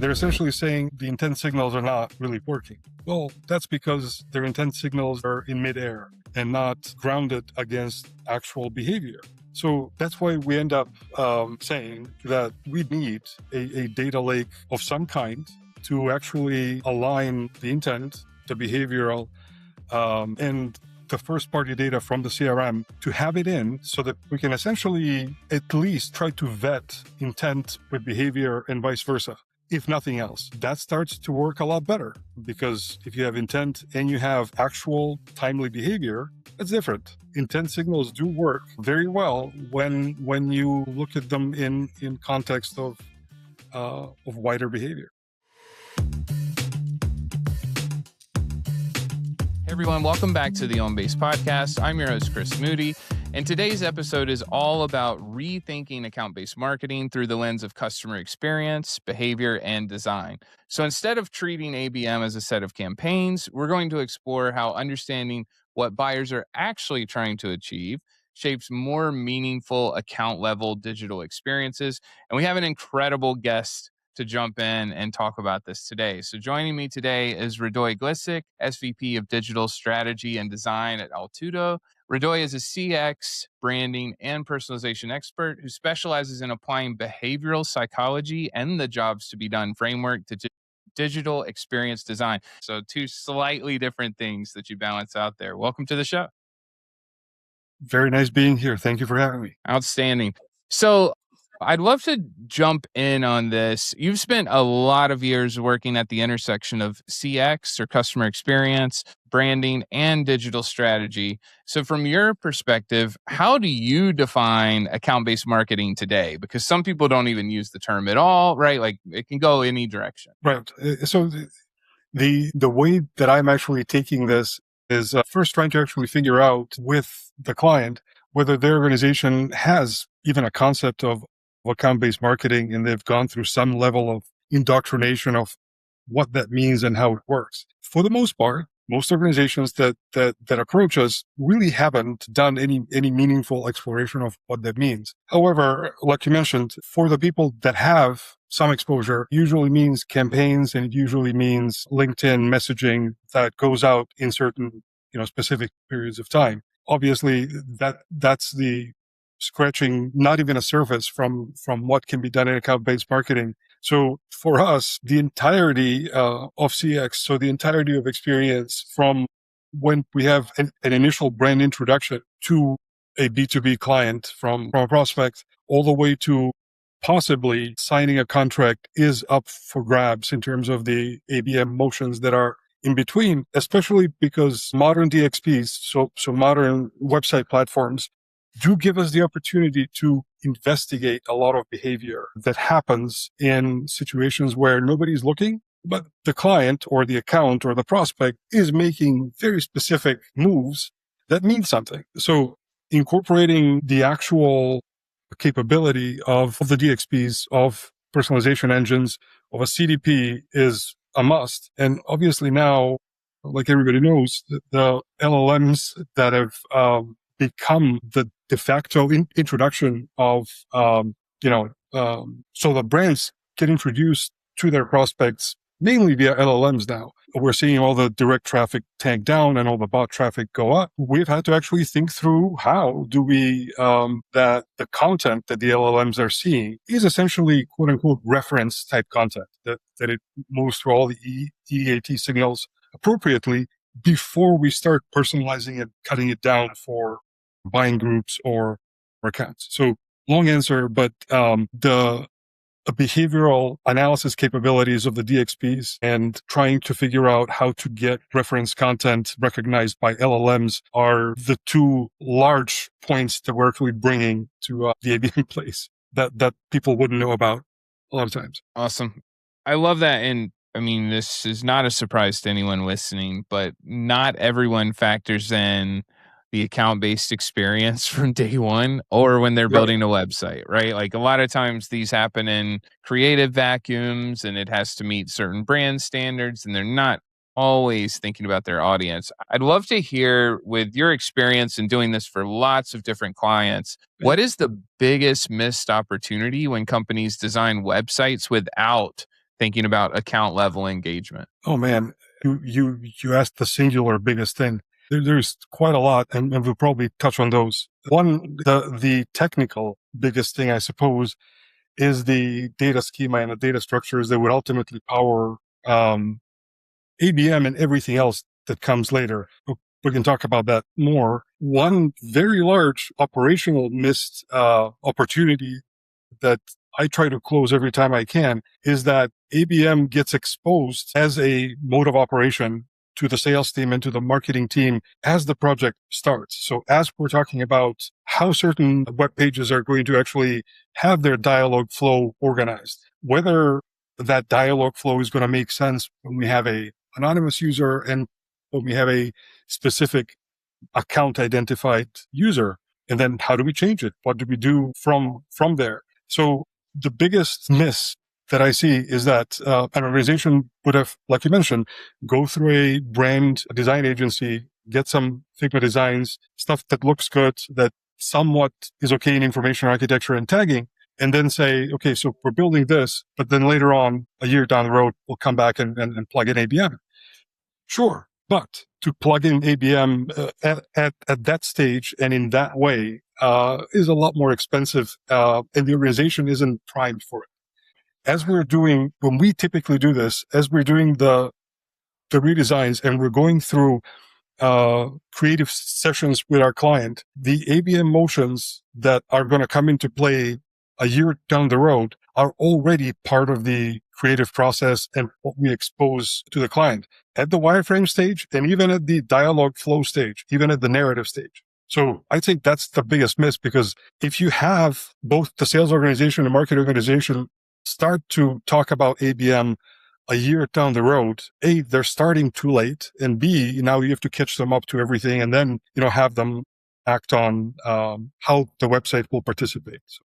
they're essentially saying the intent signals are not really working. Well, that's because their intent signals are in midair and not grounded against actual behavior. So that's why we end up saying that we need a data lake of some kind to actually align the intent, the behavioral, and the first-party data from the CRM to have it in so that we can essentially at least try to vet intent with behavior and vice versa. If nothing else, that starts to work a lot better because if you have intent and you have actual timely behavior, it's different. Intent signals do work very well when you look at them in context of wider behavior. Hey everyone, welcome back to the OnBase podcast. I'm your host, Chris Moody, and today's episode is all about rethinking account-based marketing through the lens of customer experience, behavior, and design. So instead of treating ABM as a set of campaigns, we're going to explore how understanding what buyers are actually trying to achieve shapes more meaningful account-level digital experiences. And we have an incredible guest to jump in and talk about this today. So joining me today is Radoj Glisik, SVP of Digital Strategy and Design at Altudo. Radoj is a CX, branding, and personalization expert who specializes in applying behavioral psychology and the jobs to be done framework to digital experience design. So two slightly different things that you balance out there. Welcome to the show. Very nice being here. Thank you for having me. Outstanding. So I'd love to jump in on this. You've spent a lot of years working at the intersection of CX or customer experience, branding, and digital strategy. So from your perspective, how do you define account-based marketing today? Because some people don't even use the term at all, right? Like it can go any direction. Right. So the way that I'm actually taking this is first trying to actually figure out with the client whether their organization has even a concept of account-based marketing, and they've gone through some level of indoctrination of what that means and how it works. For the most part, most organizations that approach us really haven't done any meaningful exploration of what that means. However, like you mentioned, for the people that have some exposure, usually means campaigns, and it usually means LinkedIn messaging that goes out in certain, specific periods of time. Obviously, that's the scratching not even a surface from what can be done in account-based marketing. So for us, the entirety of CX, so the entirety of experience from when we have an initial brand introduction to a B2B client from a prospect all the way to possibly signing a contract is up for grabs in terms of the ABM motions that are in between, especially because modern DXPs, so modern website platforms, do give us the opportunity to investigate a lot of behavior that happens in situations where nobody's looking, but the client or the account or the prospect is making very specific moves that mean something. So incorporating the actual capability of the DXPs, of personalization engines, of a CDP is a must. And obviously now, like everybody knows, the LLMs that have become the de facto introduction of, so the brands get introduced to their prospects mainly via LLMs now. We're seeing all the direct traffic tank down and all the bot traffic go up. We've had to actually think through how do we, that the content that the LLMs are seeing is essentially quote unquote reference type content, that it moves through all the EAT signals appropriately before we start personalizing it, cutting it down for buying groups or accounts. So long answer, but the behavioral analysis capabilities of the DXPs and trying to figure out how to get reference content recognized by LLMs are the two large points that we're actually bringing to the ABM place that people wouldn't know about a lot of times. Awesome. I love that. And I mean, this is not a surprise to anyone listening, but not everyone factors in the account-based experience from day one or when they're building a website, right? Like a lot of times these happen in creative vacuums and it has to meet certain brand standards and they're not always thinking about their audience. I'd love to hear, with your experience in doing this for lots of different clients, what is the biggest missed opportunity when companies design websites without thinking about account level engagement? Oh man, you asked the singular biggest thing. There's quite a lot, and we'll probably touch on those. One, the technical biggest thing, I suppose, is the data schema and the data structures that would ultimately power ABM and everything else that comes later. We can talk about that more. One very large operational missed opportunity that I try to close every time I can is that ABM gets exposed as a mode of operation to the sales team and to the marketing team as the project starts. So as we're talking about how certain web pages are going to actually have their dialogue flow organized, whether that dialogue flow is going to make sense when we have a anonymous user and when we have a specific account identified user, and then how do we change it? What do we do from there? So the biggest miss that I see is that an organization would have, like you mentioned, go through a brand design agency, get some Figma designs, stuff that looks good, that somewhat is okay in information architecture and tagging, and then say, okay, so we're building this, but then later on, a year down the road, we'll come back and plug in ABM. Sure. But to plug in ABM at that stage and in that way is a lot more expensive, and the organization isn't primed for it. As we're doing, when we typically do this, as we're doing the redesigns and we're going through creative sessions with our client, the ABM motions that are going to come into play a year down the road are already part of the creative process and what we expose to the client at the wireframe stage and even at the dialogue flow stage, even at the narrative stage. So I think that's the biggest miss, because if you have both the sales organization and market organization start to talk about ABM a year down the road, A, they're starting too late, and B, now you have to catch them up to everything and then, have them act on how the website will participate. So.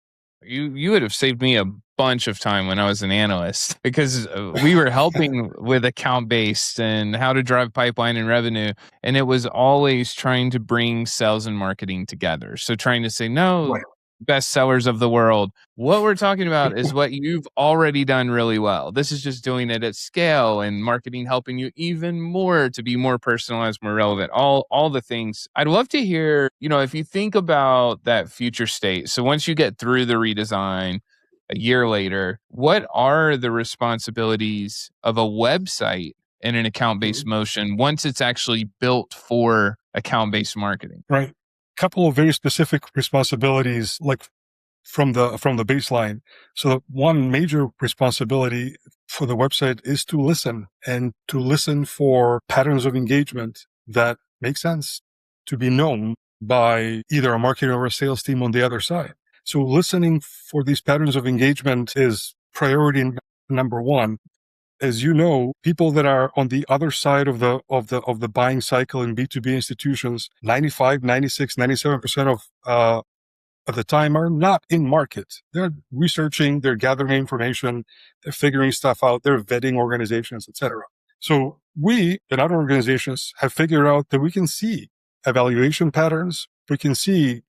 You would have saved me a bunch of time when I was an analyst, because we were helping with account based and how to drive pipeline and revenue. And it was always trying to bring sales and marketing together. So trying to say, no, Right. best sellers of the world. What we're talking about is what you've already done really well. This is just doing it at scale, and marketing helping you even more to be more personalized, more relevant, all the things. I'd love to hear, if you think about that future state. So once you get through the redesign a year later, what are the responsibilities of a website in an account-based motion once it's actually built for account-based marketing? Right. Couple of very specific responsibilities, like from the baseline. So one major responsibility for the website is to listen, and to listen for patterns of engagement that make sense to be known by either a marketing or a sales team on the other side. So listening for these patterns of engagement is priority number one. As you know, people that are on the other side of the buying cycle in B2B institutions, 95, 96, 97% of the time are not in market. They're researching, they're gathering information, they're figuring stuff out, they're vetting organizations, etc. So we and other organizations have figured out that we can see evaluation patterns, we can see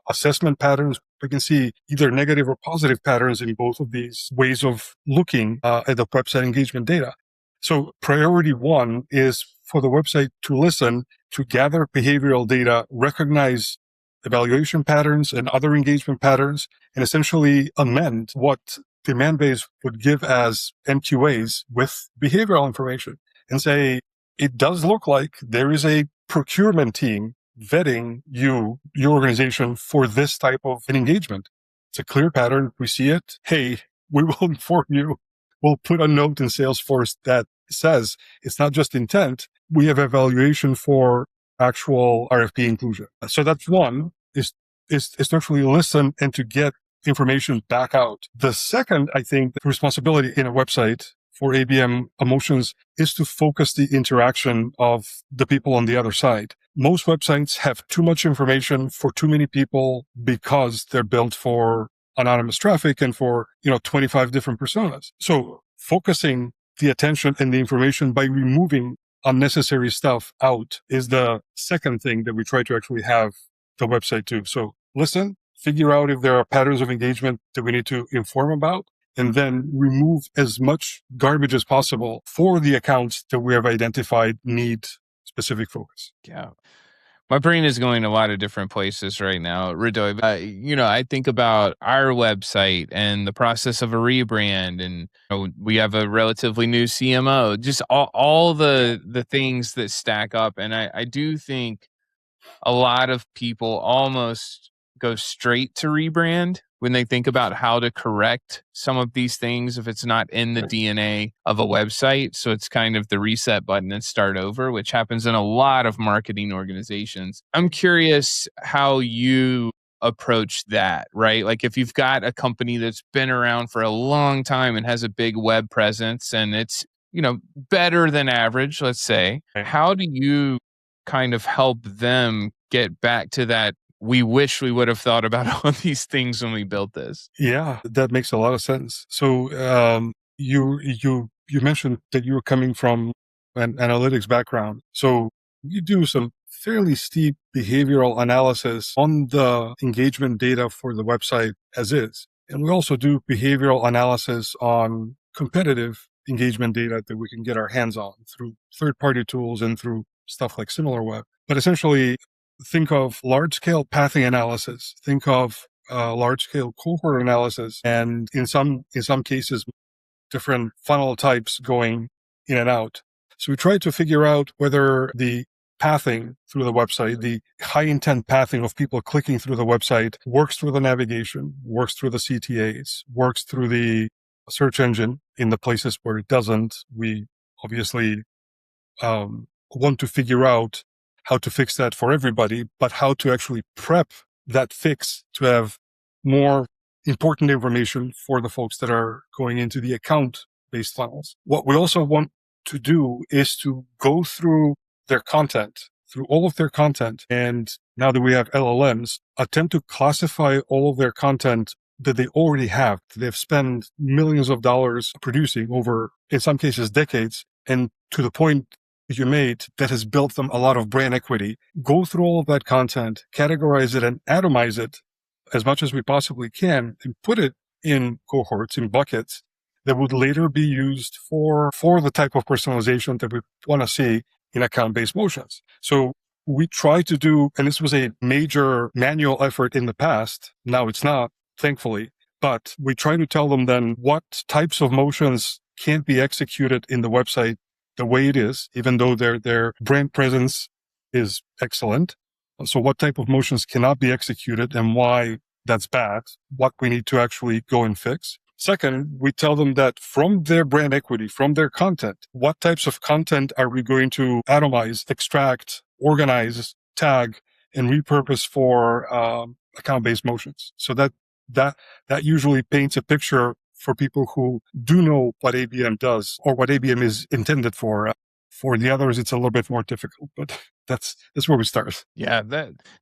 assessment patterns, we can see either negative or positive patterns in both of these ways of looking at the website engagement data. So priority one is for the website to listen, to gather behavioral data, recognize evaluation patterns and other engagement patterns, and essentially amend what Demandbase would give as MQAs with behavioral information and say, it does look like there is a procurement team vetting your organization for this type of an engagement. It's a clear pattern. We see it. Hey, we will inform you. We'll put a note in Salesforce that says it's not just intent. We have evaluation for actual RFP inclusion. So that's one, is to actually listen and to get information back out. The second, I think, the responsibility in a website for ABM emotions is to focus the interaction of the people on the other side. Most websites have too much information for too many people because they're built for anonymous traffic and for, 25 different personas. So focusing the attention and the information by removing unnecessary stuff out is the second thing that we try to actually have the website do. So listen, figure out if there are patterns of engagement that we need to inform about, and then remove as much garbage as possible for the accounts that we have identified need specific focus. Yeah. My brain is going a lot of different places right now, Radoj. I think about our website and the process of a rebrand, and we have a relatively new CMO. Just all the things that stack up, and I do think a lot of people almost go straight to rebrand when they think about how to correct some of these things if it's not in the DNA of a website. So it's kind of the reset button and start over, which happens in a lot of marketing organizations. I'm curious how you approach that, right? Like if you've got a company that's been around for a long time and has a big web presence and it's, better than average, let's say, how do you kind of help them get back to that? We wish we would have thought about all these things when we built this. Yeah, that makes a lot of sense. So you mentioned that you were coming from an analytics background. So you do some fairly steep behavioral analysis on the engagement data for the website as is. And we also do behavioral analysis on competitive engagement data that we can get our hands on through third-party tools and through stuff like SimilarWeb. But essentially, think of large-scale pathing analysis. Think of large-scale cohort analysis, and in some cases, different funnel types going in and out. So we try to figure out whether the pathing through the website, the high-intent pathing of people clicking through the website, works through the navigation, works through the CTAs, works through the search engine. In the places where it doesn't, we obviously want to figure out how to fix that for everybody, but how to actually prep that fix to have more important information for the folks that are going into the account-based funnels. What we also want to do is to go through their content, through all of their content. And now that we have LLMs, attempt to classify all of their content that they already have, that they've spent millions of dollars producing over, in some cases, decades. And to the point you made, that has built them a lot of brand equity. Go through all of that content, categorize it and atomize it as much as we possibly can, and put it in cohorts, in buckets that would later be used for the type of personalization that we want to see in account-based motions. So we try to do, and this was a major manual effort in the past. Now it's not, thankfully, but we try to tell them then what types of motions can't be executed in the website the way it is, even though their brand presence is excellent. So what type of motions cannot be executed and why that's bad, what we need to actually go and fix. Second, we tell them that from their brand equity, from their content, what types of content are we going to atomize, extract, organize, tag, and repurpose for account-based motions. So that usually paints a picture for people who do know what ABM does or what ABM is intended for. For the others, it's a little bit more difficult, but that's where we start. Yeah,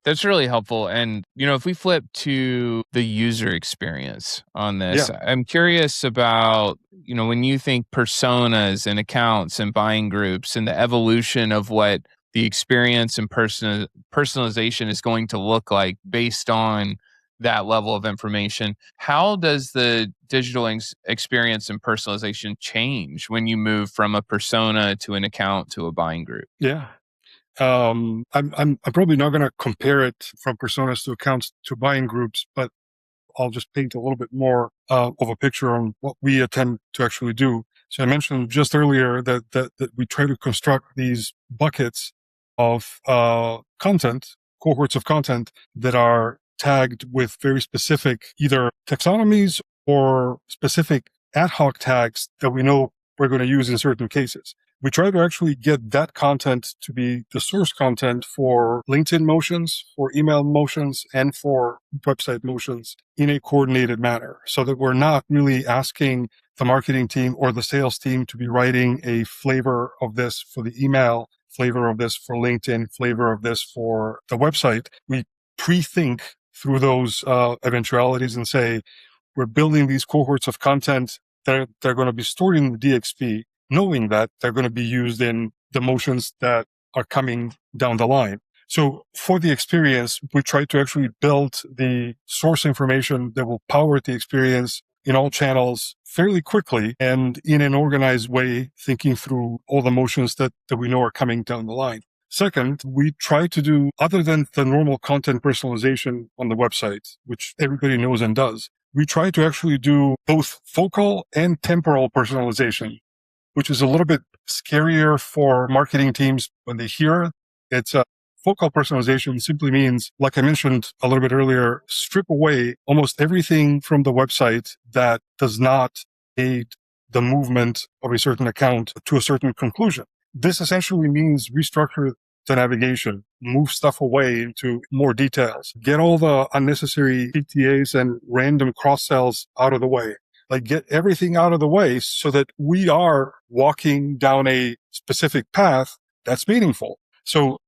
that's really helpful. And if we flip to the user experience on this, I'm curious about when you think personas and accounts and buying groups and the evolution of what the experience and personalization is going to look like based on that level of information. How does the digital experience and personalization change when you move from a persona to an account to a buying group? Yeah. I'm probably not going to compare it from personas to accounts to buying groups, but I'll just paint a little bit more of a picture on what we attempt to actually do. So I mentioned just earlier that we try to construct these buckets of content, cohorts of content that are tagged with very specific either taxonomies or specific ad hoc tags that we know we're going to use in certain cases. We try to actually get that content to be the source content for LinkedIn motions, for email motions, and for website motions in a coordinated manner so that we're not really asking the marketing team or the sales team to be writing a flavor of this for the email, flavor of this for LinkedIn, flavor of this for the website. We pre-think through those eventualities and say, we're building these cohorts of content that they're going to be stored in the DXP, knowing that they're going to be used in the motions that are coming down the line. So for the experience, we try to actually build the source information that will power the experience in all channels fairly quickly and in an organized way, thinking through all the motions that we know are coming down the line. Second, we try to do, other than the normal content personalization on the website, which everybody knows and does, we try to actually do both focal and temporal personalization, which is a little bit scarier for marketing teams when they hear it. It's a focal personalization simply means, like I mentioned a little bit earlier, strip away almost everything from the website that does not aid the movement of a certain account to a certain conclusion. This essentially means restructure the navigation, move stuff away into more details, get all the unnecessary PTAs and random cross-sells out of the way. Like, get everything out of the way so that we are walking down a specific path that's meaningful. So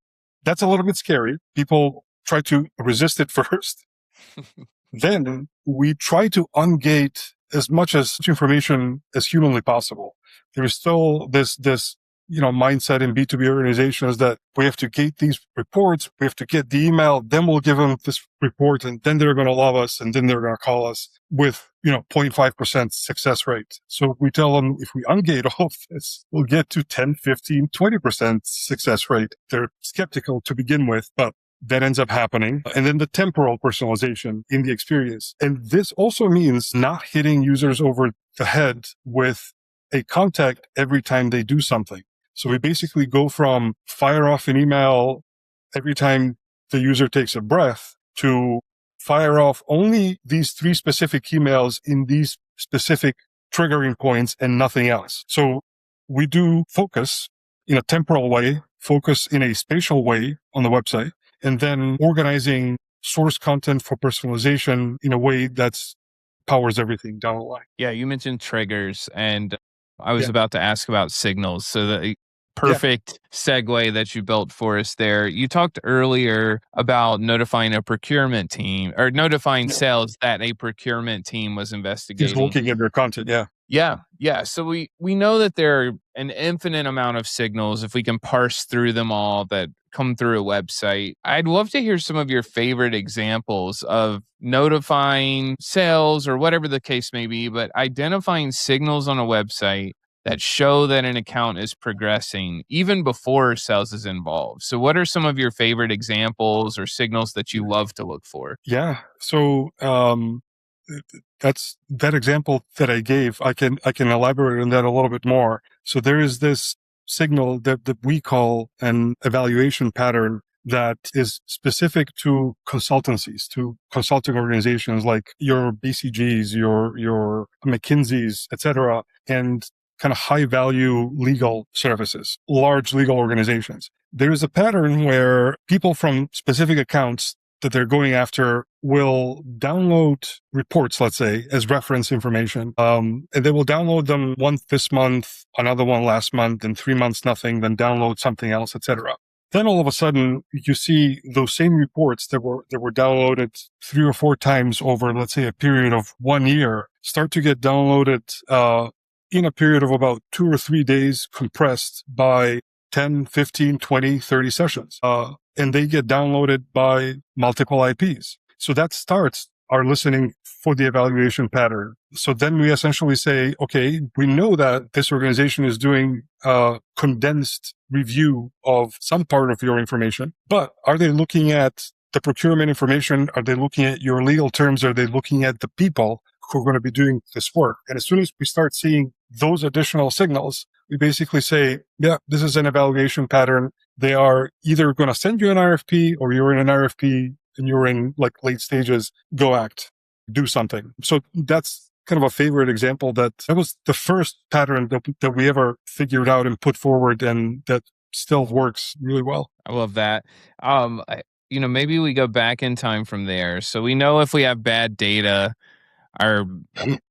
that's a little bit scary. People try to resist it first. Then we try to ungate as much information as humanly possible. There is still this mindset in B2B organizations that we have to gate these reports, we have to get the email, then we'll give them this report, and then they're going to love us, and then they're going to call us with 0.5% success rate. So we tell them, if we ungate all of this, we'll get to 10, 15, 20% success rate. They're skeptical to begin with, but that ends up happening. And then the temporal personalization in the experience. And this also means not hitting users over the head with a contact every time they do something. So we basically go from fire off an email every time the user takes a breath to fire off only these 3 specific emails in these specific triggering points and nothing else. So we do focus in a temporal way, focus in a spatial way on the website, and then organizing source content for personalization in a way that's powers everything down the line. Yeah, you mentioned triggers, and I was about to ask about signals. So the perfect segue that you built for us there. You talked earlier about notifying a procurement team or notifying sales that a procurement team was investigating. Just looking at their content, Yeah. So we know that there are an infinite amount of signals if we can parse through them all that come through a website. I'd love to hear some of your favorite examples of notifying sales or whatever the case may be, but identifying signals on a website that show that an account is progressing even before sales is involved. So what are some of your favorite examples or signals that you love to look for? Yeah. So that's that example that I gave. I can elaborate on that a little bit more. So there is this signal that we call an evaluation pattern that is specific to consultancies, to consulting organizations like your BCGs, your McKinseys, etc., and kind of high value legal services, large legal organizations. There is a pattern where people from specific accounts that they're going after will download reports, let's say, as reference information. And they will download them one this month, another one last month, and 3 months nothing, then download something else, etc. Then all of a sudden, you see those same reports that were downloaded 3 or 4 times over, let's say, a period of 1 year, start to get downloaded in a period of about 2 or 3 days, compressed by 10, 15, 20, 30 sessions. And they get downloaded by multiple IPs. So that starts our listening for the evaluation pattern. So then we essentially say, okay, we know that this organization is doing a condensed review of some part of your information, but are they looking at the procurement information? Are they looking at your legal terms? Are they looking at the people who are going to be doing this work? And as soon as we start seeing those additional signals, we basically say, yeah, this is an evaluation pattern. They are either going to send you an RFP or you're in an RFP and you're in like late stages. Go act, do something. So that's kind of a favorite example. That was the first pattern that we ever figured out and put forward, and that still works really well. I love that. Maybe we go back in time from there. So we know if we have bad data, our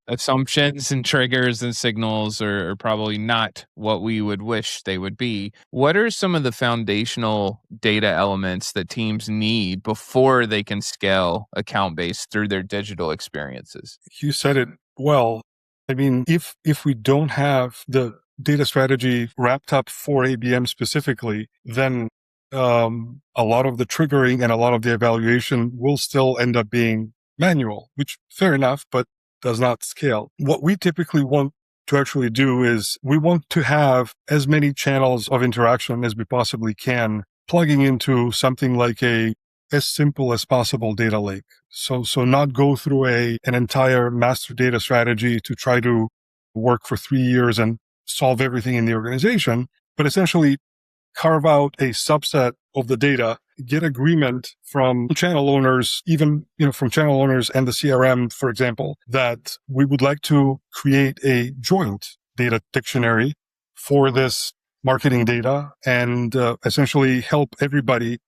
assumptions and triggers and signals are probably not what we would wish they would be. What are some of the foundational data elements that teams need before they can scale account-based through their digital experiences? You said it well. I mean, if we don't have the data strategy wrapped up for ABM specifically, then a lot of the triggering and a lot of the evaluation will still end up being manual, which fair enough, but does not scale. What we typically want to actually do is we want to have as many channels of interaction as we possibly can, plugging into something like as simple as possible data lake. So not go through an entire master data strategy to try to work for 3 years and solve everything in the organization, but essentially carve out a subset of the data, get agreement from channel owners, even, from channel owners and the CRM, for example, that we would like to create a joint data dictionary for this marketing data and essentially help everybody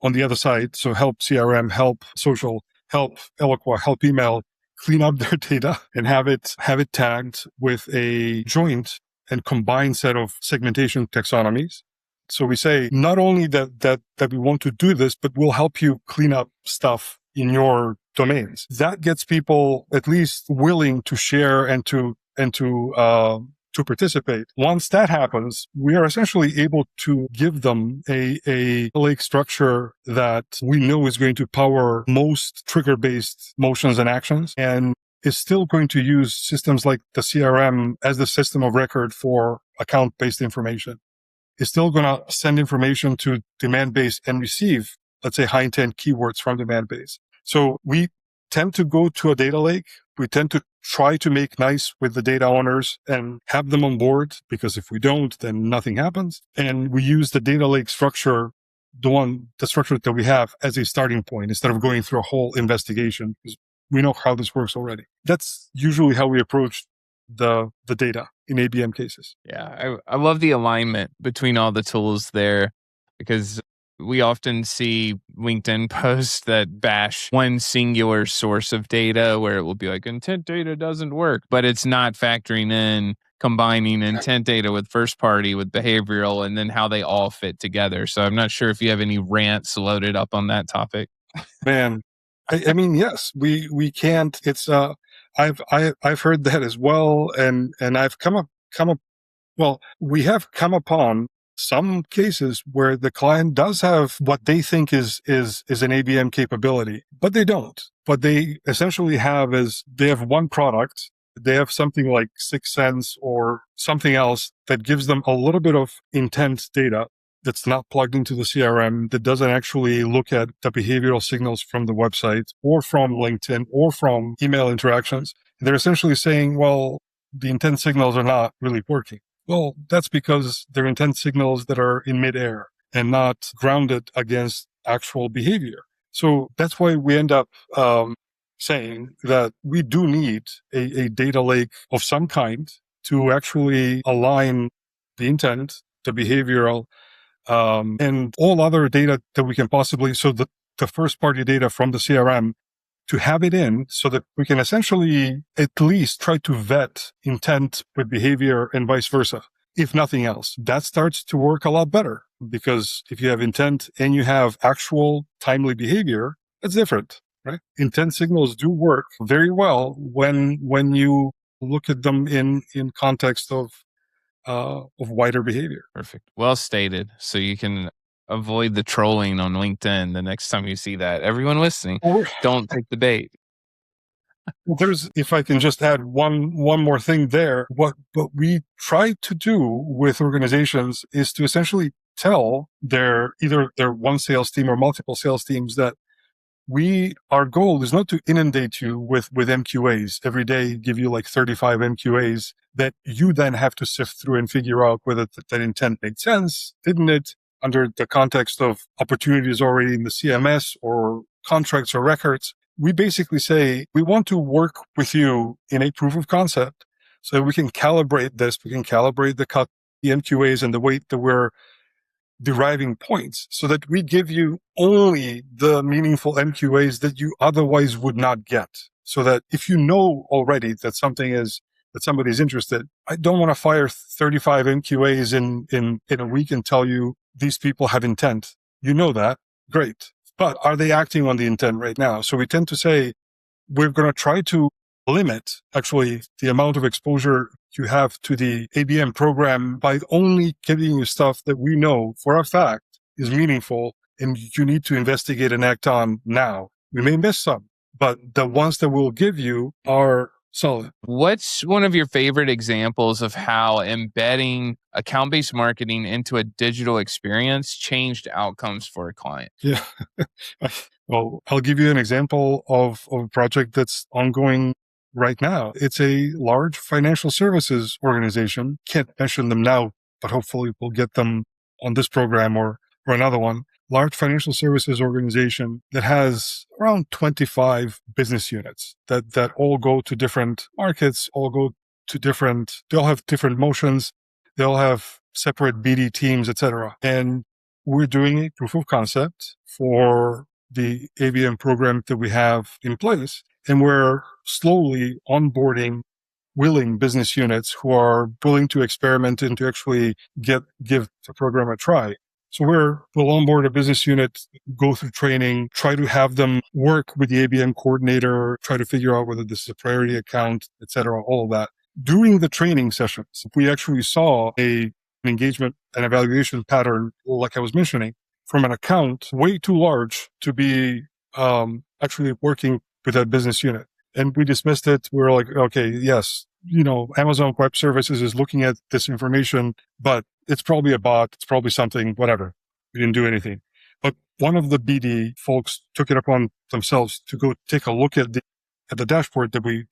on the other side. So help CRM, help social, help Eloqua, help email, clean up their data and have it tagged with a joint and combined set of segmentation taxonomies. So we say not only that we want to do this, but we'll help you clean up stuff in your domains. That gets people at least willing to share and to participate. Once that happens, we are essentially able to give them a lake structure that we know is going to power most trigger-based motions and actions, and is still going to use systems like the CRM as the system of record for account-based information. Is still going to send information to Demandbase and receive, let's say, high-intent keywords from Demandbase. So we tend to go to a data lake. We tend to try to make nice with the data owners and have them on board, because if we don't, then nothing happens. And we use the data lake structure, the structure that we have, as a starting point instead of going through a whole investigation, because we know how this works already. That's usually how we approach the data in ABM cases. Yeah, I love the alignment between all the tools there, because we often see LinkedIn posts that bash one singular source of data where it will be like intent data doesn't work, but it's not factoring in combining intent data with first party, with behavioral, and then how they all fit together. So I'm not sure if you have any rants loaded up on that topic. Man, I mean, yes, we can't. It's I've heard that as well, and I've come up. Well, we have come upon some cases where the client does have what they think is an ABM capability, but they don't. What they essentially have is they have one product. They have something like 6 Sense or something else that gives them a little bit of intent data that's not plugged into the CRM, that doesn't actually look at the behavioral signals from the website or from LinkedIn or from email interactions. They're essentially saying, well, the intent signals are not really working. Well, that's because they're intent signals that are in midair and not grounded against actual behavior. So that's why we end up saying that we do need a data lake of some kind to actually align the intent, the behavioral, and all other data that we can possibly, so the first party data from the CRM, to have it in so that we can essentially at least try to vet intent with behavior and vice versa. If nothing else, that starts to work a lot better, because if you have intent and you have actual timely behavior, that's different, right? Intent signals do work very well when you look at them in context of wider behavior. Perfect. Well stated. So you can avoid the trolling on LinkedIn the next time you see that. Everyone listening, don't take the bait. If I can just add one more thing there, what we try to do with organizations is to essentially tell either their one sales team or multiple sales teams that our goal is not to inundate you with MQAs every day, give you like 35 MQAs that you then have to sift through and figure out whether that intent made sense, didn't it, under the context of opportunities already in the CMS or contracts or records. We basically say, we want to work with you in a proof of concept so that we can calibrate this. We can calibrate the MQAs and the way that we're deriving points so that we give you only the meaningful MQAs that you otherwise would not get. So that if you know already that somebody's interested, I don't want to fire 35 MQAs in a week and tell you these people have intent. You know that. Great. But are they acting on the intent right now? So we tend to say, we're going to try to limit actually the amount of exposure you have to the ABM program by only giving you stuff that we know for a fact is meaningful and you need to investigate and act on now. We may miss some, but the ones that we'll give you are solid. What's one of your favorite examples of how embedding account-based marketing into a digital experience changed outcomes for a client? Yeah. Well, I'll give you an example of a project that's ongoing right now. It's a large financial services organization. Can't mention them now, but hopefully we'll get them on this program or another one. Large financial services organization that has around 25 business units that all go to different markets, they'll have different motions. They'll have separate BD teams, etc. And we're doing a proof of concept for the ABM program that we have in place. And we're slowly onboarding willing business units who are willing to experiment and to actually give the program a try. So we'll onboard a business unit, go through training, try to have them work with the ABM coordinator, try to figure out whether this is a priority account, etc., all of that. During the training sessions, we actually saw an engagement and evaluation pattern, like I was mentioning, from an account way too large to be actually working with that business unit. And we dismissed it. We were like, okay, yes, Amazon Web Services is looking at this information, but it's probably a bot. It's probably something, whatever. We didn't do anything. But one of the BD folks took it upon themselves to go take a look at the dashboard that we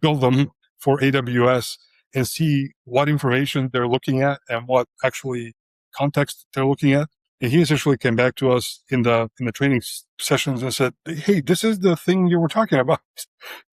built them for AWS and see what information they're looking at and what actually context they're looking at. And he essentially came back to us in the training sessions and said, "Hey, this is the thing you were talking about.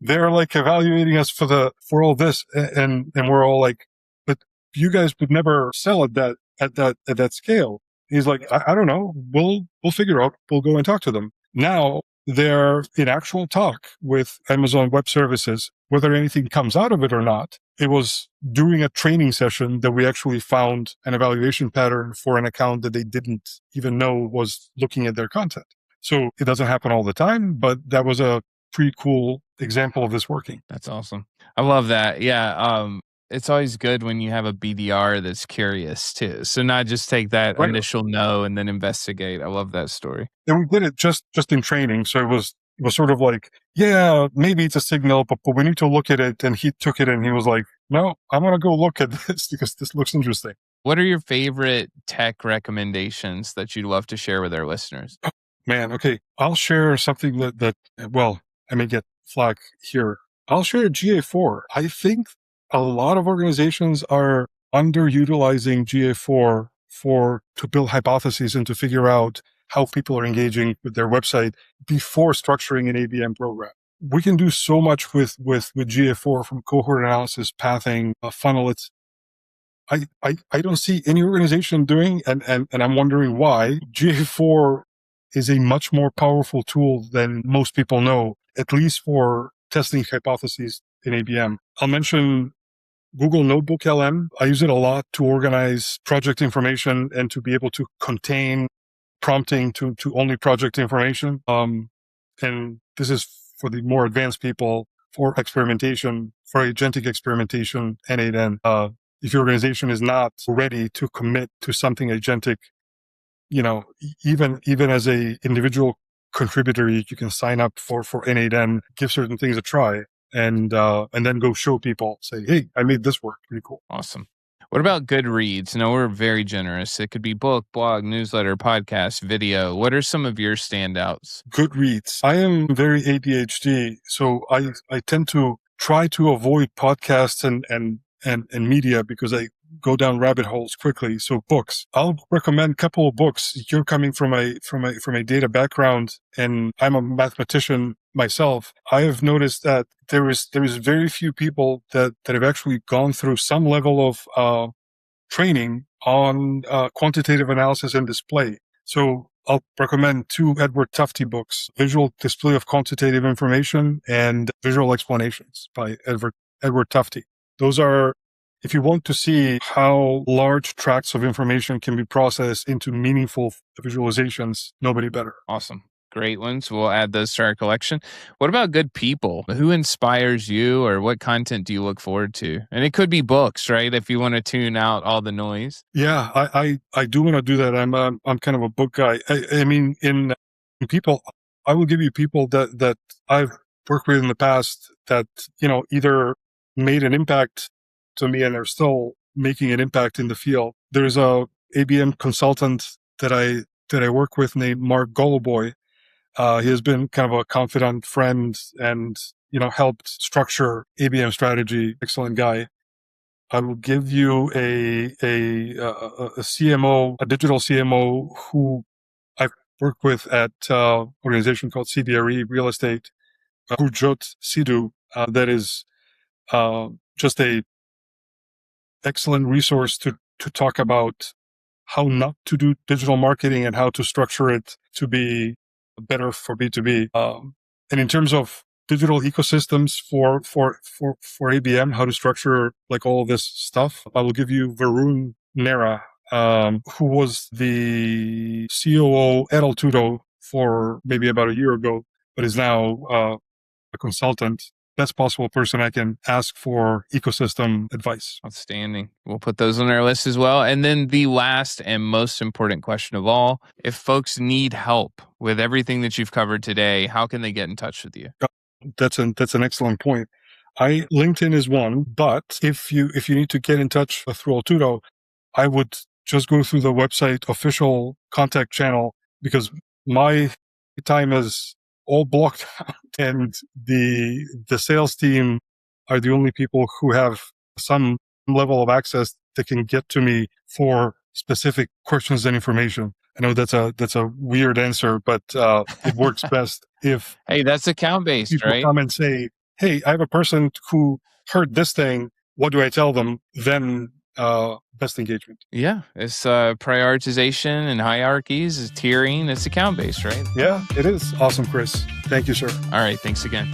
They're like evaluating us for all this." And we're all like, "But you guys would never sell at that scale." He's like, I don't know. We'll figure out. We'll go and talk to them. Now they're in actual talk with Amazon Web Services. Whether anything comes out of it or not, it was during a training session that we actually found an evaluation pattern for an account that they didn't even know was looking at their content. So it doesn't happen all the time, but that was a pretty cool example of this working. That's awesome. I love that. Yeah. It's always good when you have a BDR that's curious too. So not just take that Right. initial no and then investigate. I love that story. And we did it just in training. So it was sort of like, yeah, maybe it's a signal, but we need to look at it. And he took it and he was like, no, I'm going to go look at this because this looks interesting. What are your favorite tech recommendations that you'd love to share with our listeners? Man, okay. I'll share something that well, I may get flack here. I'll share GA4. I think a lot of organizations are underutilizing GA4 to build hypotheses and to figure out how people are engaging with their website before structuring an ABM program. We can do so much with GA4 from cohort analysis, pathing, funnel. I don't see any organization doing, and I'm wondering why. GA4 is a much more powerful tool than most people know, at least for testing hypotheses in ABM. I'll mention Google Notebook LM. I use it a lot to organize project information and to be able to contain prompting to only project information. And this is for the more advanced people for experimentation, for agentic experimentation, N8N. If your organization is not ready to commit to something agentic, even as a individual contributor, you can sign up for N8N, give certain things a try, and then go show people, say, hey, I made this work. Pretty cool. Awesome. What about good reads? No, we're very generous. It could be book, blog, newsletter, podcast, video. What are some of your standouts? Good reads. I am very ADHD, so I tend to try to avoid podcasts and media because I go down rabbit holes quickly. So books. I'll recommend a couple of books. You're coming from a data background, and I'm a mathematician myself. I have noticed that there is very few people that have actually gone through some level of training on quantitative analysis and display. So I'll recommend two Edward Tufte books: Visual Display of Quantitative Information and Visual Explanations by Edward Tufte. Those are, if you want to see how large tracts of information can be processed into meaningful visualizations, nobody better. Awesome. Great ones. We'll add those to our collection. What about good people? Who inspires you, or what content do you look forward to? And it could be books, right? If you want to tune out all the noise. Yeah, I do want to do that. I'm kind of a book guy. I mean, in people, I will give you people that I've worked with in the past that, either made an impact to me and are still making an impact in the field. There's a ABM consultant that I work with named Mark Goloboy. He has been kind of a confidant friend and, helped structure ABM strategy. Excellent guy. I will give you a CMO, a digital CMO who I've worked with at an organization called CBRE Real Estate, Gurjot Sidhu, that is just a excellent resource to talk about how not to do digital marketing and how to structure it to be better for B2B. And in terms of digital ecosystems for ABM, how to structure like all of this stuff, I will give you Varun Nera, who was the COO at Altudo for maybe about a year ago, but is now a consultant. Best possible person I can ask for ecosystem advice. Outstanding. We'll put those on our list as well. And then the last and most important question of all, if folks need help with everything that you've covered today, how can they get in touch with you? That's an excellent point. LinkedIn is one, but if you need to get in touch through Altudo, I would just go through the website official contact channel, because my time is all blocked out, and the sales team are the only people who have some level of access that can get to me for specific questions and information. I know that's a weird answer, but it works best if hey, that's account based, people right? come and say, "Hey, I have a person who heard this thing. What do I tell them?" Then best engagement. Yeah, it's prioritization and hierarchies, it's tiering, it's account based, right? Yeah, it is. Awesome, Chris. Thank you, sir. All right, thanks again.